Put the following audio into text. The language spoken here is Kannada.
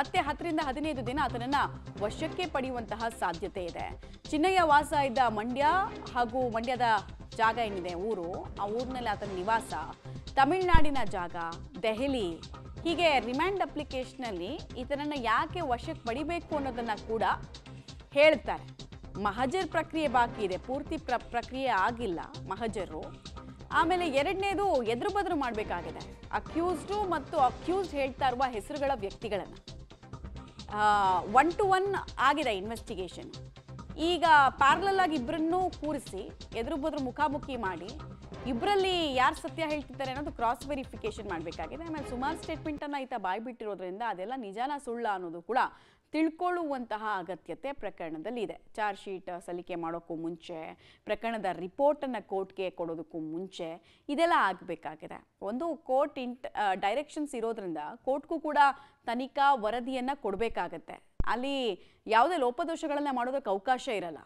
ಮತ್ತೆ 10ರಿಂದ 15 ದಿನ ಆತನನ್ನ ವಶಕ್ಕೆ ಪಡೆಯುವಂತಹ ಸಾಧ್ಯತೆ ಇದೆ. ಚಿನ್ನಯ್ಯ ವಾಸ ಇದ್ದ ಮಂಡ್ಯ ಹಾಗೂ ಮಂಡ್ಯದ ಜಾಗ ಏನಿದೆ ಊರು, ಆ ಊರಿನಲ್ಲಿ ಆತನ ನಿವಾಸ, ತಮಿಳುನಾಡಿನ ಜಾಗ, ದೆಹಲಿ, ಹೀಗೆ ರಿಮ್ಯಾಂಡ್ ಅಪ್ಲಿಕೇಶನಲ್ಲಿ ಈತನನ್ನ ಯಾಕೆ ವಶಕ್ಕೆ ಪಡಿಬೇಕು ಅನ್ನೋದನ್ನ ಕೂಡ ಹೇಳ್ತಾರೆ. ಮಹಜರ್ ಪ್ರಕ್ರಿಯೆ ಬಾಕಿ ಇದೆ, ಪೂರ್ತಿ ಪ್ರಕ್ರಿಯೆ ಆಗಿಲ್ಲ ಮಹಜರು. ಆಮೇಲೆ ಎರಡನೇದು ಎದುರು ಬದ್ರು ಮಾಡಬೇಕಾಗಿದೆ. ಅಕ್ಯೂಸ್ಡು ಮತ್ತು ಅಕ್ಯೂಸ್ಡ್ ಹೇಳ್ತಾ ಇರುವ ಹೆಸರುಗಳ ವ್ಯಕ್ತಿಗಳನ್ನು 1 to 1 ಆಗಿದೆ ಇನ್ವೆಸ್ಟಿಗೇಷನ್. ಈಗ ಪ್ಯಾರಲಲ್ ಆಗಿ ಇಬ್ಬರನ್ನೂ ಕೂರಿಸಿ ಎದುರು ಬದ್ರು ಮುಖಾಮುಖಿ ಮಾಡಿ ಇಬ್ಬರಲ್ಲಿ ಯಾರು ಸತ್ಯ ಹೇಳ್ತಿದ್ದಾರೆ ಅನ್ನೋದು ಕ್ರಾಸ್ ವೆರಿಫಿಕೇಶನ್ ಮಾಡಬೇಕಾಗಿದೆ. ಆಮೇಲೆ ಸುಮಾರು ಸ್ಟೇಟ್ಮೆಂಟನ್ನು ಈತ ಬಾಯ್ಬಿಟ್ಟಿರೋದ್ರಿಂದ ಅದೆಲ್ಲ ನಿಜಾನ ಸುಳ್ಳ ಅನ್ನೋದು ಕೂಡ ತಿಳ್ಕೊಳ್ಳುವಂತಹ ಅಗತ್ಯತೆ ಪ್ರಕರಣದಲ್ಲಿ ಇದೆ. ಚಾರ್ಜ್ ಶೀಟ್ ಸಲ್ಲಿಕೆ ಮಾಡೋಕ್ಕೂ ಮುಂಚೆ, ಪ್ರಕರಣದ ರಿಪೋರ್ಟನ್ನು ಕೋರ್ಟ್ಗೆ ಕೊಡೋದಕ್ಕೂ ಮುಂಚೆ ಇದೆಲ್ಲ ಆಗಬೇಕಾಗಿದೆ. ಒಂದು ಕೋರ್ಟ್ ಡೈರೆಕ್ಷನ್ಸ್ ಇರೋದ್ರಿಂದ ಕೋರ್ಟ್ಗೂ ಕೂಡ ತನಿಖಾ ವರದಿಯನ್ನು ಕೊಡಬೇಕಾಗತ್ತೆ. ಅಲ್ಲಿ ಯಾವುದೇ ಲೋಪದೋಷಗಳನ್ನ ಮಾಡೋದಕ್ಕೆ ಅವಕಾಶ ಇರಲ್ಲ.